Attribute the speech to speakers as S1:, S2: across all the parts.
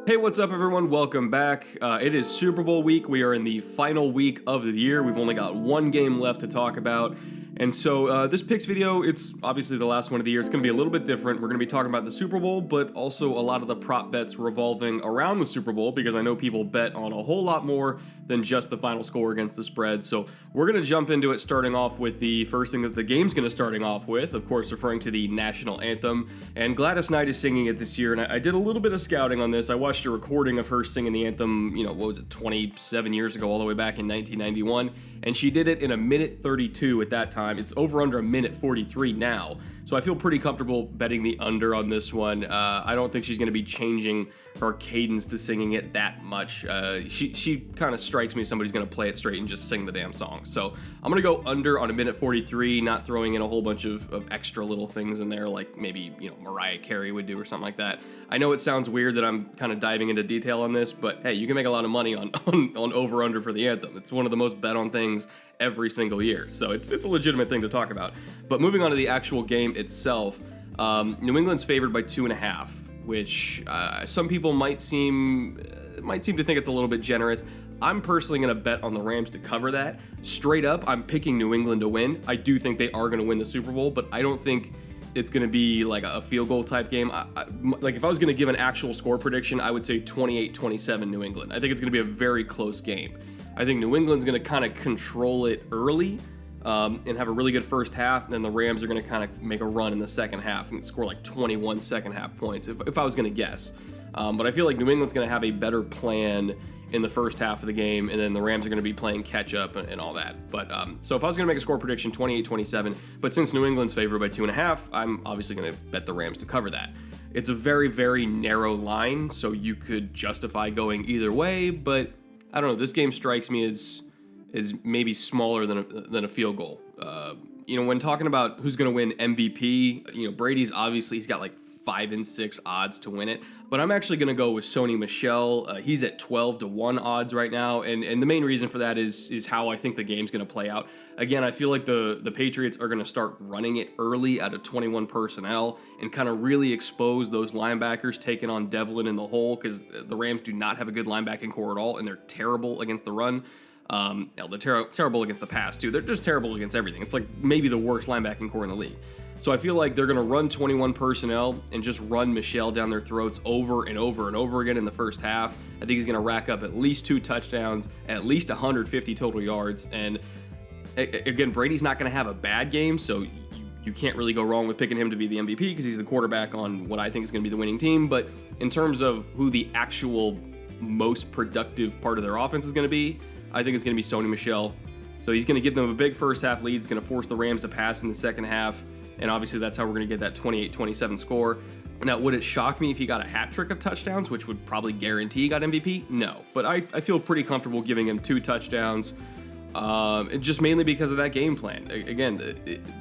S1: Hey, what's up, everyone? Welcome back. It is Super Bowl week. We are in the final week of the year. We've only got one game left to talk about. And so this picks video, it's obviously the last one of the year. It's going to be a little bit different. We're going to be talking about the Super Bowl, but also a lot of the prop bets revolving around the Super Bowl, because I know people bet on a whole lot more than just the final score against the spread. So we're going to jump into it, starting off with the first thing that the game's going to starting off with, of course, referring to the national anthem. And Gladys Knight is singing it this year, and I did a little bit of scouting on this. I watched a recording of her singing the anthem, 27 years ago, all the way back in 1991, and she did it in 1:32 at that time. It's over under 1:43 now, so I feel pretty comfortable betting the under on this one. I don't think she's going to be changing her cadence to singing it that much. She kind of strikes me as somebody's going to play it straight and just sing the damn song. So I'm going to go under on 1:43, not throwing in a whole bunch of extra little things in there like maybe Mariah Carey would do or something like that. I know it sounds weird that I'm kind of diving into detail on this, but hey, you can make a lot of money on over under for the anthem. It's one of the most bet on things every single year, so it's a legitimate thing to talk about. But moving on to the actual game itself, New England's favored by 2.5, which some people might seem to think it's a little bit generous. I'm personally going to bet on the Rams to cover that. Straight up, I'm picking New England to win. I do think they are going to win the Super Bowl, but I don't think it's going to be like a field goal type game. Like if I was going to give an actual score prediction, I would say 28-27 New England. I think it's going to be a very close game. I think New England's going to kind of control it early and have a really good first half, and then the Rams are going to kind of make a run in the second half and score like 21 second half points, if I was going to guess. But I feel like New England's going to have a better plan in the first half of the game, and then the Rams are going to be playing catch up and all that. But so if I was going to make a score prediction, 28-27, but since New England's favored by 2.5, I'm obviously going to bet the Rams to cover that. It's a very, very narrow line, so you could justify going either way, but I don't know. This game strikes me as maybe smaller than a field goal. When talking about who's going to win MVP, Brady's obviously, he's got like 5 and 6 odds to win it, but I'm actually going to go with Sony Michel. He's at 12-1 odds right now, and the main reason for that is how I think the game's going to play out. Again, I feel like the Patriots are going to start running it early out of 21 personnel and kind of really expose those linebackers taking on Devlin in the hole, because the Rams do not have a good linebacking core at all, and they're terrible against the run. They're terrible against the pass, too. They're just terrible against everything. It's like maybe the worst linebacking core in the league. So I feel like they're going to run 21 personnel and just run Michel down their throats over and over and over again in the first half. I think he's going to rack up at least 2 touchdowns, at least 150 total yards. And again, Brady's not going to have a bad game, so you can't really go wrong with picking him to be the MVP because he's the quarterback on what I think is going to be the winning team. But in terms of who the actual most productive part of their offense is going to be, I think it's going to be Sony Michel. So he's going to give them a big first half lead. He's going to force the Rams to pass in the second half. And obviously that's how we're going to get that 28-27 score. Now, would it shock me if he got a hat trick of touchdowns, which would probably guarantee he got MVP? No. But I feel pretty comfortable giving him 2 touchdowns, just mainly because of that game plan. Again,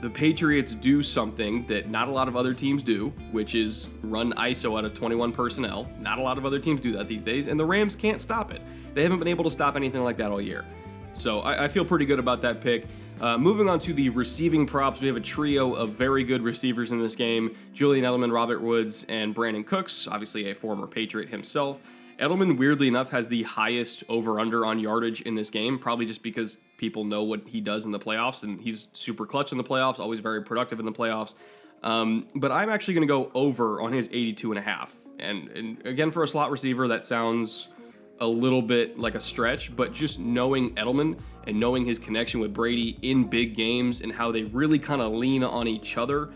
S1: the Patriots do something that not a lot of other teams do, which is run ISO out of 21 personnel. Not a lot of other teams do that these days, and the Rams can't stop it. They haven't been able to stop anything like that all year. So I feel pretty good about that pick. Moving on to the receiving props, we have a trio of very good receivers in this game. Julian Edelman, Robert Woods, and Brandon Cooks, obviously a former Patriot himself. Edelman, weirdly enough, has the highest over-under on yardage in this game, probably just because people know what he does in the playoffs, and he's super clutch in the playoffs, always very productive in the playoffs. But I'm actually going to go over on his 82.5. And again, for a slot receiver, that sounds a little bit like a stretch, but just knowing Edelman and knowing his connection with Brady in big games and how they really kind of lean on each other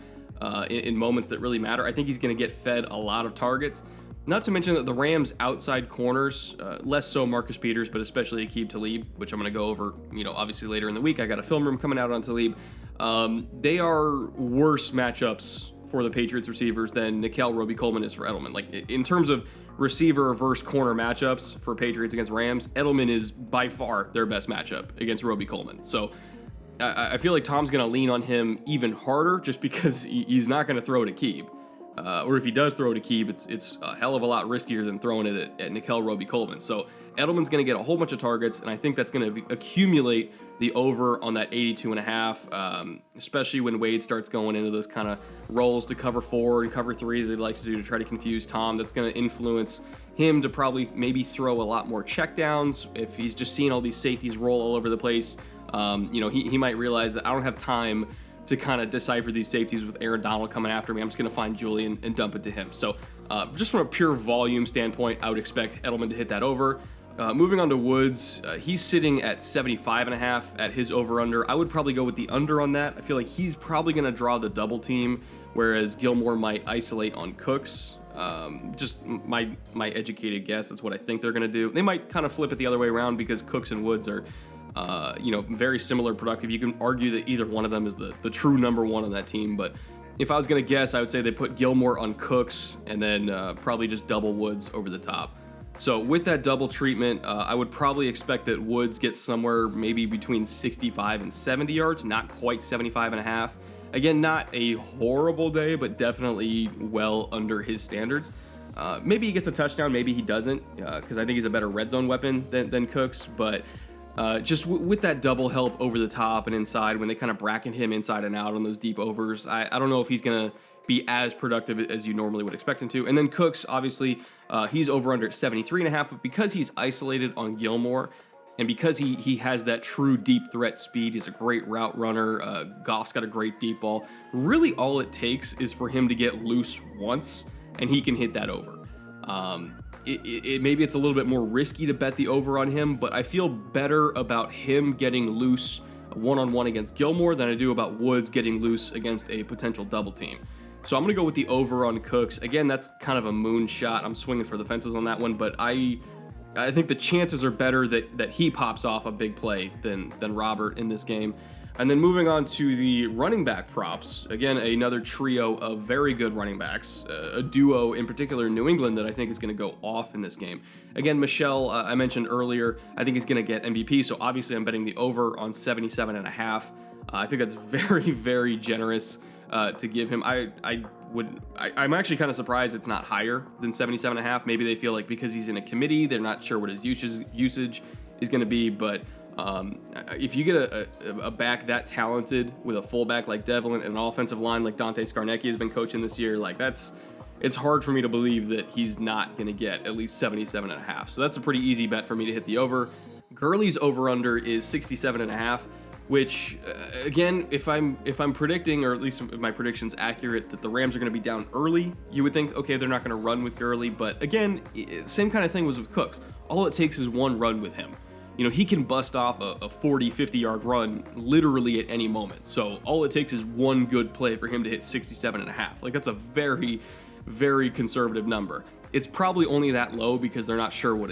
S1: in moments that really matter, I think he's going to get fed a lot of targets. Not to mention that the Rams' outside corners, less so Marcus Peters, but especially Aqib Talib, which I'm going to go over, obviously later in the week. I got a film room coming out on Talib. They are worse matchups for the Patriots receivers than Nikel Roby-Coleman is for Edelman. Like, in terms of receiver versus corner matchups for Patriots against Rams, Edelman is by far their best matchup against Roby-Coleman. So I feel like Tom's going to lean on him even harder just because he's not going to throw to Aqib. Or if he does throw to Aqib, it's a hell of a lot riskier than throwing it at Nikel Roby-Coleman. So Edelman's going to get a whole bunch of targets, and I think that's going to accumulate the over on that 82.5, especially when Wade starts going into those kind of roles to cover 4 and cover 3 that he likes to do to try to confuse Tom. That's going to influence him to probably maybe throw a lot more checkdowns. If he's just seeing all these safeties roll all over the place, he might realize that I don't have time to kind of decipher these safeties with Aaron Donald coming after me. I'm just going to find Julian and dump it to him. So just from a pure volume standpoint, I would expect Edelman to hit that over. Moving on to Woods, he's sitting at 75.5 at his over-under. I would probably go with the under on that. I feel like he's probably going to draw the double team, whereas Gilmore might isolate on Cooks. Just my educated guess. That's what I think they're going to do. They might kind of flip it the other way around because Cooks and Woods are very similar productive. You can argue that either one of them is the true number one on that team, but if I was going to guess, I would say they put Gilmore on Cooks and then probably just double Woods over the top. So with that double treatment, I would probably expect that Woods gets somewhere maybe between 65 and 70 yards, not quite 75.5. Again, not a horrible day, but definitely well under his standards. Maybe he gets a touchdown, maybe he doesn't, because I think he's a better red zone weapon than Cooks, but just with that double help over the top and inside, when they kind of bracket him inside and out on those deep overs, I don't know if he's going to be as productive as you normally would expect him to. And then Cooks, obviously, he's over under 73.5, but because he's isolated on Gilmore, and because he has that true deep threat speed, he's a great route runner, Goff's got a great deep ball, really all it takes is for him to get loose once, and he can hit that over. Maybe it's a little bit more risky to bet the over on him, but I feel better about him getting loose one-on-one against Gilmore than I do about Woods getting loose against a potential double team. So I'm going to go with the over on Cooks. Again, that's kind of a moonshot. I'm swinging for the fences on that one, but I think the chances are better that he pops off a big play than Robert in this game. And then moving on to the running back props. Again, another trio of very good running backs. A duo in particular in New England that I think is going to go off in this game. Again, Michel, I mentioned earlier, I think he's going to get MVP. So obviously I'm betting the over on 77.5. I think that's very, very generous to give him. I'm actually kind of surprised it's not higher than 77.5. Maybe they feel like because he's in a committee, they're not sure what his usage is going to be, but if you get a back that talented with a fullback like Devlin and an offensive line like Dante Scarnecchia has been coaching this year, like it's hard for me to believe that he's not going to get at least 77.5. So that's a pretty easy bet for me to hit the over. Gurley's over under is 67.5, which again, if I'm predicting, or at least if my prediction's accurate, that the Rams are going to be down early, you would think, okay, they're not going to run with Gurley, but again, same kind of thing was with Cooks. All it takes is one run with him. He can bust off a 40, 50-yard run literally at any moment. So all it takes is one good play for him to hit 67.5. Like, that's a very, very conservative number. It's probably only that low because they're not sure what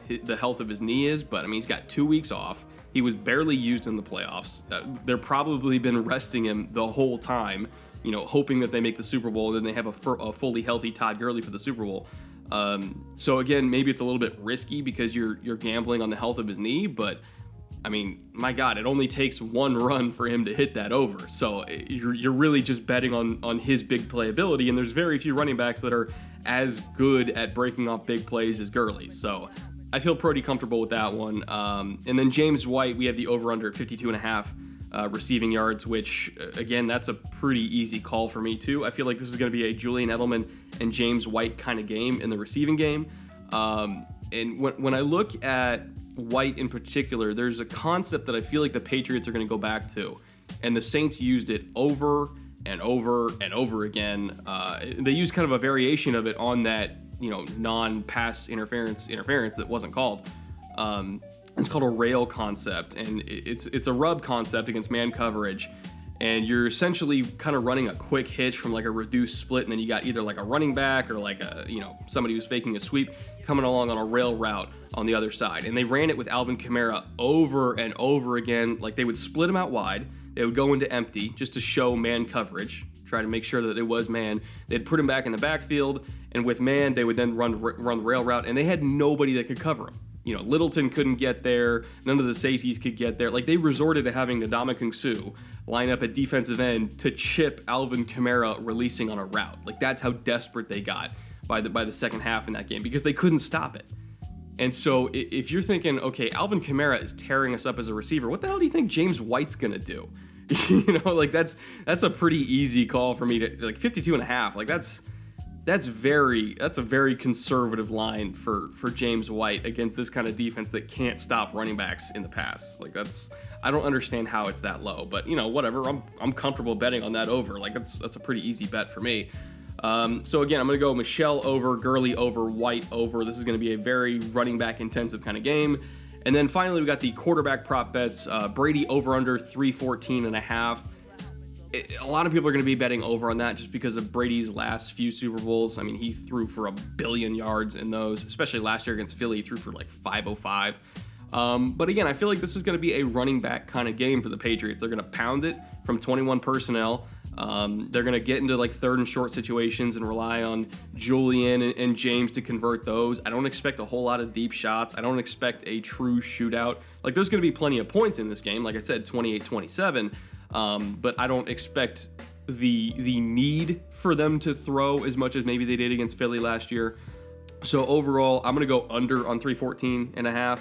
S1: the health of his knee is, but I mean, he's got 2 weeks off. He was barely used in the playoffs. They're probably been resting him the whole time, hoping that they make the Super Bowl, and then they have a fully healthy Todd Gurley for the Super Bowl. So again, maybe it's a little bit risky because you're gambling on the health of his knee, but I mean, my God, it only takes one run for him to hit that over. So you're really just betting on his big playability, and there's very few running backs that are as good at breaking off big plays as Gurley. So I feel pretty comfortable with that one. And then James White, we have the over-under at 52.5 receiving yards, which, again, that's a pretty easy call for me, too. I feel like this is going to be a Julian Edelman and James White kind of game in the receiving game. And when I look at White in particular, there's a concept that I feel like the Patriots are going to go back to, and the Saints used it over and over and over again. They used kind of a variation of it on that, non-pass interference that wasn't called. It's called a rail concept, and it's a rub concept against man coverage, and you're essentially kind of running a quick hitch from like a reduced split, and then you got either like a running back or like somebody who's faking a sweep coming along on a rail route on the other side. And they ran it with Alvin Kamara over and over again. Like, they would split him out wide, they would go into empty just to show man coverage, try to make sure that it was man. They'd put him back in the backfield, and with man, they would then run the rail route, and they had nobody that could cover him. Littleton couldn't get there. None of the safeties could get there. Like, they resorted to having Ndamukong Suh line up at defensive end to chip Alvin Kamara releasing on a route. Like, that's how desperate they got by the second half in that game, because they couldn't stop it. And so if you're thinking, okay, Alvin Kamara is tearing us up as a receiver, what the hell do you think James White's gonna do? Like that's a pretty easy call for me to, like, 52.5. Like that's a very conservative line for James White against this kind of defense that can't stop running backs in the pass. Like I don't understand how it's that low, but whatever. I'm comfortable betting on that over. Like that's a pretty easy bet for me. So again, I'm going to go Michelle over, Gurley over, White over. This is going to be a very running back intensive kind of game. And then finally, we got the quarterback prop bets. Brady over under 314.5. A lot of people are going to be betting over on that just because of Brady's last few Super Bowls. I mean, he threw for 1 billion yards in those, especially last year against Philly. He threw for like 505. But again, I feel like this is going to be a running back kind of game for the Patriots. They're going to pound it from 21 personnel. They're going to get into like third and short situations and rely on Julian and James to convert those. I don't expect a whole lot of deep shots. I don't expect a true shootout. Like there's going to be plenty of points in this game. Like I said, 28-27. But I don't expect the need for them to throw as much as maybe they did against Philly last year. So overall, I'm going to go under on 314.5.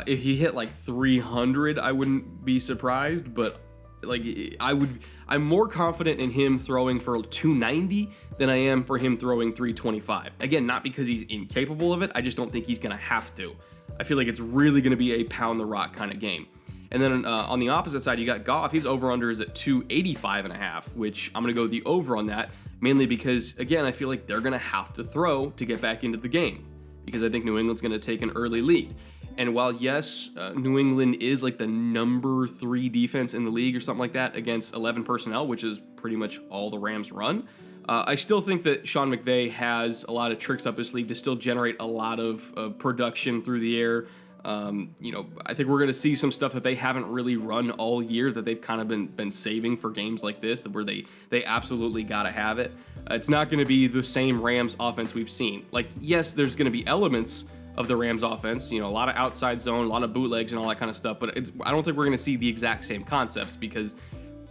S1: If he hit like 300, I wouldn't be surprised, but like I'm more confident in him throwing for 290 than I am for him throwing 325. Again, not because he's incapable of it. I just don't think he's going to have to. I feel like it's really going to be a pound the rock kind of game. And then on the opposite side, you got Goff. His over-under is at 285.5, which I'm going to go the over on that, mainly because, again, I feel like they're going to have to throw to get back into the game because I think New England's going to take an early lead. And while, yes, New England is like the number 3 defense in the league or something like that against 11 personnel, which is pretty much all the Rams run, I still think that Sean McVay has a lot of tricks up his sleeve to still generate a lot of production through the air. I think we're going to see some stuff that they haven't really run all year that they've kind of been saving for games like this, where they absolutely got to have it. It's not going to be the same Rams offense we've seen. Like, yes, there's going to be elements of the Rams offense, a lot of outside zone, a lot of bootlegs and all that kind of stuff, but I don't think we're going to see the exact same concepts because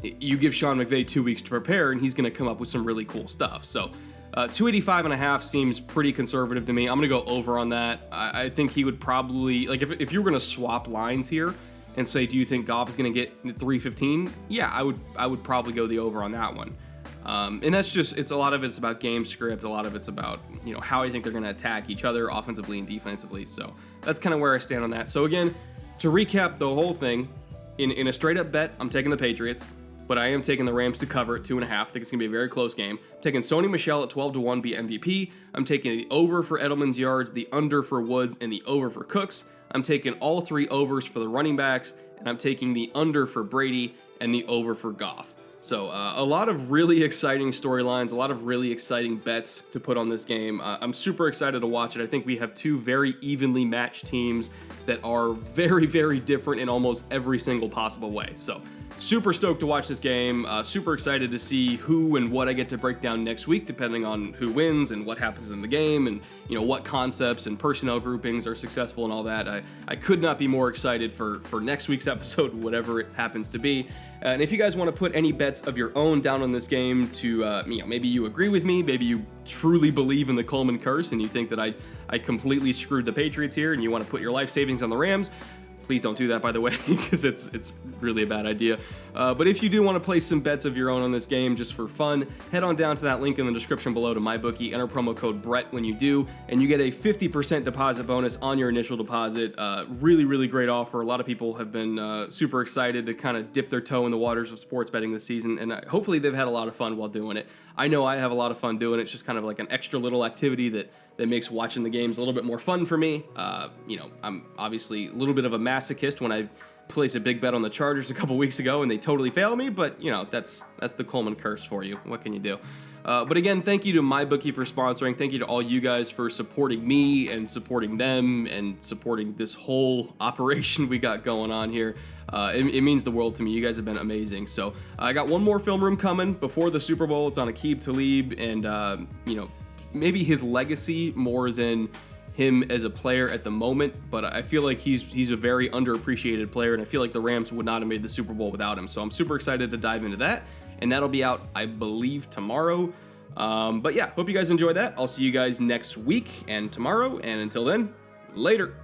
S1: you give Sean McVay 2 weeks to prepare and he's going to come up with some really cool stuff. So 285.5 seems pretty conservative to me. I'm going to go over on that. I think he would probably, like, if you were going to swap lines here and say, do you think Goff is going to get 315? Yeah, I would probably go the over on that one. And that's just, a lot of it's about game script. A lot of it's about, how I think they're going to attack each other offensively and defensively. So that's kind of where I stand on that. So again, to recap the whole thing, in a straight up bet, I'm taking the Patriots, but I am taking the Rams to cover at 2.5. I think it's going to be a very close game. I'm taking Sony Michel at 12-1 be MVP. I'm taking the over for Edelman's yards, the under for Woods, and the over for Cooks. I'm taking all 3 overs for the running backs, and I'm taking the under for Brady and the over for Goff. So a lot of really exciting storylines, a lot of really exciting bets to put on this game. I'm super excited to watch it. I think we have 2 very evenly matched teams that are very, very different in almost every single possible way. So super stoked to watch this game. Super excited to see who and what I get to break down next week, depending on who wins and what happens in the game and, what concepts and personnel groupings are successful and all that. I could not be more excited for next week's episode, whatever it happens to be. And if you guys want to put any bets of your own down on this game to, maybe you agree with me, maybe you truly believe in the Coleman curse and you think that I completely screwed the Patriots here and you want to put your life savings on the Rams, please don't do that, by the way, because it's really a bad idea. But if you do want to place some bets of your own on this game just for fun, head on down to that link in the description below to MyBookie. Enter promo code Brett when you do, and you get a 50% deposit bonus on your initial deposit. Really, really great offer. A lot of people have been super excited to kind of dip their toe in the waters of sports betting this season, and hopefully they've had a lot of fun while doing it. I know I have a lot of fun doing it. It's just kind of like an extra little activity that makes watching the games a little bit more fun for me. I'm obviously a little bit of a masochist when I placed a big bet on the Chargers a couple weeks ago and they totally failed me, but that's the Coleman curse for you. What can you do? But again, thank you to MyBookie for sponsoring. Thank you to all you guys for supporting me and supporting them and supporting this whole operation we got going on here. It means the world to me. You guys have been amazing. So I got one more film room coming before the Super Bowl. It's on Aqib Talib and, maybe his legacy more than him as a player at the moment, but I feel like he's a very underappreciated player, and I feel like the Rams would not have made the Super Bowl without him. So I'm super excited to dive into that, and that'll be out, I believe, tomorrow. But yeah, hope you guys enjoy that. I'll see you guys next week and tomorrow, and until then, Later.